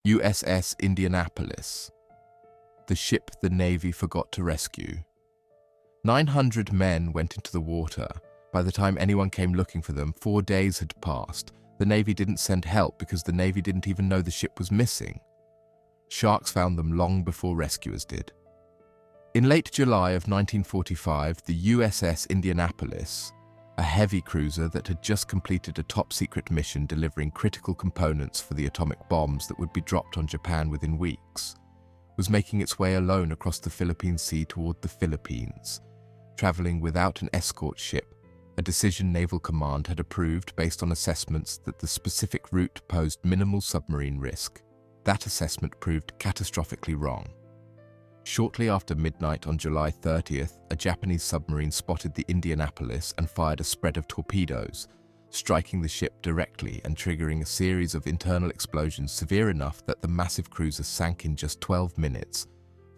USS Indianapolis, the ship the Navy forgot to rescue. 900 men went into the water. By the time anyone came looking for them, 4 days had passed. The Navy didn't send help because the Navy didn't even know the ship was missing. Sharks found them long before rescuers did. In late July of 1945, the USS Indianapolis, a heavy cruiser that had just completed a top-secret mission delivering critical components for the atomic bombs that would be dropped on Japan within weeks, was making its way alone across the Philippine Sea toward the Philippines, traveling without an escort ship, a decision Naval Command had approved based on assessments that the specific route posed minimal submarine risk. That assessment proved catastrophically wrong. Shortly after midnight on July 30th, a Japanese submarine spotted the Indianapolis and fired a spread of torpedoes, striking the ship directly and triggering a series of internal explosions severe enough that the massive cruiser sank in just 12 minutes,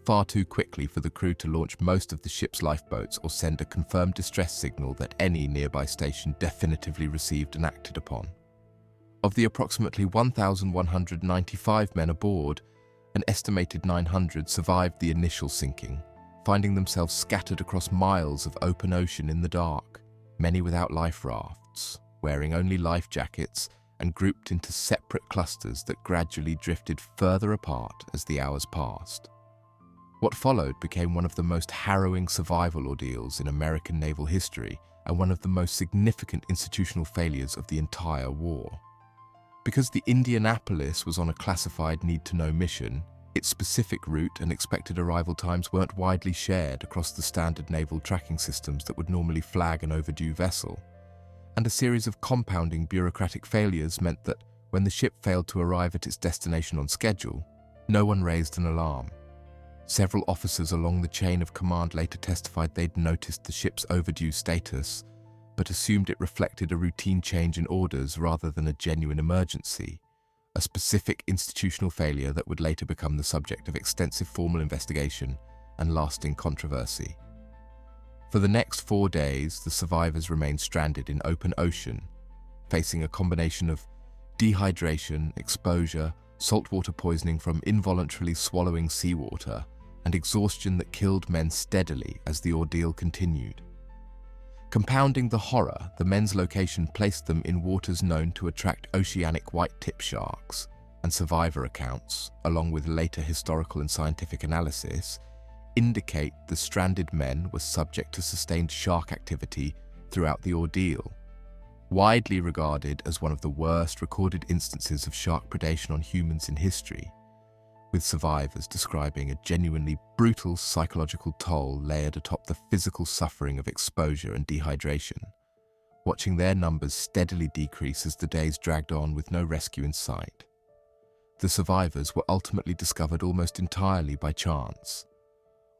far too quickly for the crew to launch most of the ship's lifeboats or send a confirmed distress signal that any nearby station definitively received and acted upon. Of the approximately 1,195 men aboard, an estimated 900 survived the initial sinking, finding themselves scattered across miles of open ocean in the dark, many without life rafts, wearing only life jackets and grouped into separate clusters that gradually drifted further apart as the hours passed. What followed became one of the most harrowing survival ordeals in American naval history and one of the most significant institutional failures of the entire war. Because the Indianapolis was on a classified need-to-know mission, its specific route and expected arrival times weren't widely shared across the standard naval tracking systems that would normally flag an overdue vessel. And a series of compounding bureaucratic failures meant that when the ship failed to arrive at its destination on schedule, no one raised an alarm. Several officers along the chain of command later testified they'd noticed the ship's overdue status, but assumed it reflected a routine change in orders rather than a genuine emergency, a specific institutional failure that would later become the subject of extensive formal investigation and lasting controversy. For the next 4 days, the survivors remained stranded in open ocean, facing a combination of dehydration, exposure, saltwater poisoning from involuntarily swallowing seawater, and exhaustion that killed men steadily as the ordeal continued. Compounding the horror, the men's location placed them in waters known to attract oceanic white-tip sharks, and survivor accounts, along with later historical and scientific analysis, indicate the stranded men were subject to sustained shark activity throughout the ordeal, widely regarded as one of the worst recorded instances of shark predation on humans in history, with survivors describing a genuinely brutal psychological toll layered atop the physical suffering of exposure and dehydration, watching their numbers steadily decrease as the days dragged on with no rescue in sight. The survivors were ultimately discovered almost entirely by chance.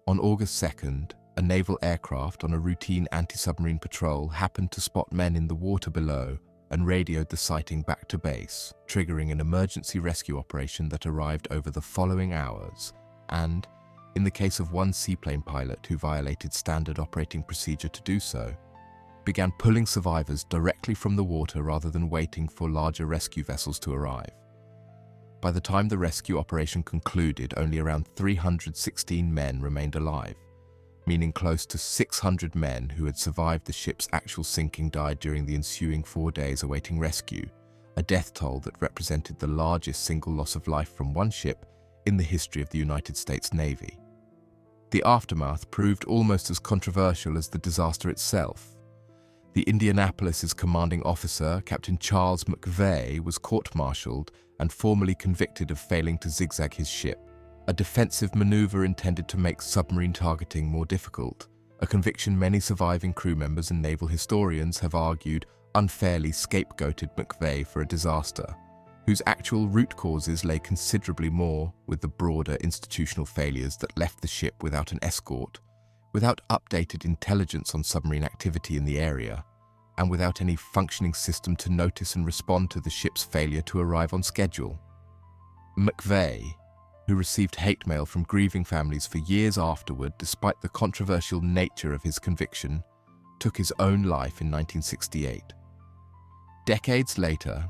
On August 2nd, a naval aircraft on a routine anti-submarine patrol happened to spot men in the water below and radioed the sighting back to base, triggering an emergency rescue operation that arrived over the following hours and, in the case of one seaplane pilot who violated standard operating procedure to do so, began pulling survivors directly from the water rather than waiting for larger rescue vessels to arrive. By the time the rescue operation concluded, only around 316 men remained alive, meaning close to 600 men who had survived the ship's actual sinking died during the ensuing 4 days awaiting rescue, a death toll that represented the largest single loss of life from one ship in the history of the United States Navy. The aftermath proved almost as controversial as the disaster itself. The Indianapolis's commanding officer, Captain Charles McVay, was court-martialed and formally convicted of failing to zigzag his ship, a defensive maneuver intended to make submarine targeting more difficult, a conviction many surviving crew members and naval historians have argued unfairly scapegoated McVay for a disaster, whose actual root causes lay considerably more with the broader institutional failures that left the ship without an escort, without updated intelligence on submarine activity in the area, and without any functioning system to notice and respond to the ship's failure to arrive on schedule. McVay, who received hate mail from grieving families for years afterward despite the controversial nature of his conviction, took his own life in 1968. Decades later,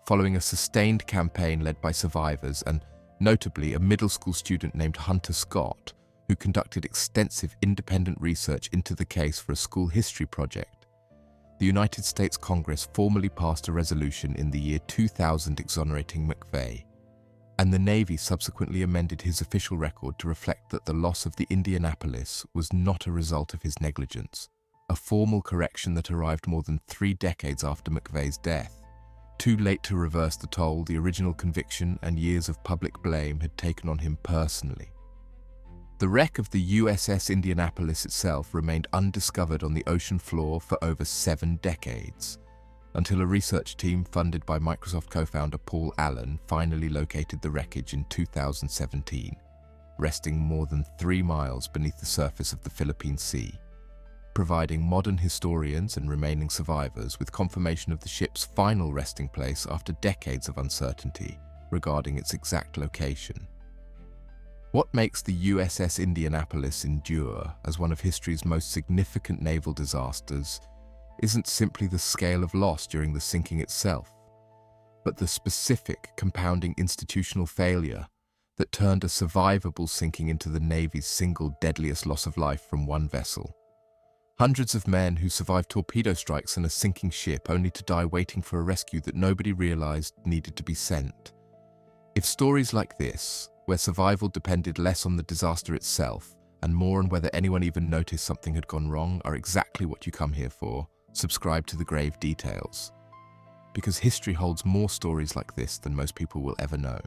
following a sustained campaign led by survivors and, notably, a middle school student named Hunter Scott, who conducted extensive independent research into the case for a school history project. The United States Congress formally passed a resolution in the year 2000 exonerating McVay, and the Navy subsequently amended his official record to reflect that the loss of the Indianapolis was not a result of his negligence, a formal correction that arrived more than 3 decades after McVay's death. Too late to reverse the toll the original conviction and years of public blame had taken on him personally. The wreck of the USS Indianapolis itself remained undiscovered on the ocean floor for over 7 decades, until a research team funded by Microsoft co-founder Paul Allen finally located the wreckage in 2017, resting more than 3 miles beneath the surface of the Philippine Sea, providing modern historians and remaining survivors with confirmation of the ship's final resting place after decades of uncertainty regarding its exact location. What makes the USS Indianapolis endure as one of history's most significant naval disasters isn't simply the scale of loss during the sinking itself, but the specific compounding institutional failure that turned a survivable sinking into the Navy's single deadliest loss of life from one vessel. Hundreds of men who survived torpedo strikes in a sinking ship only to die waiting for a rescue that nobody realized needed to be sent. If stories like this, where survival depended less on the disaster itself and more on whether anyone even noticed something had gone wrong, are exactly what you come here for, subscribe to The Grave Details. Because history holds more stories like this than most people will ever know.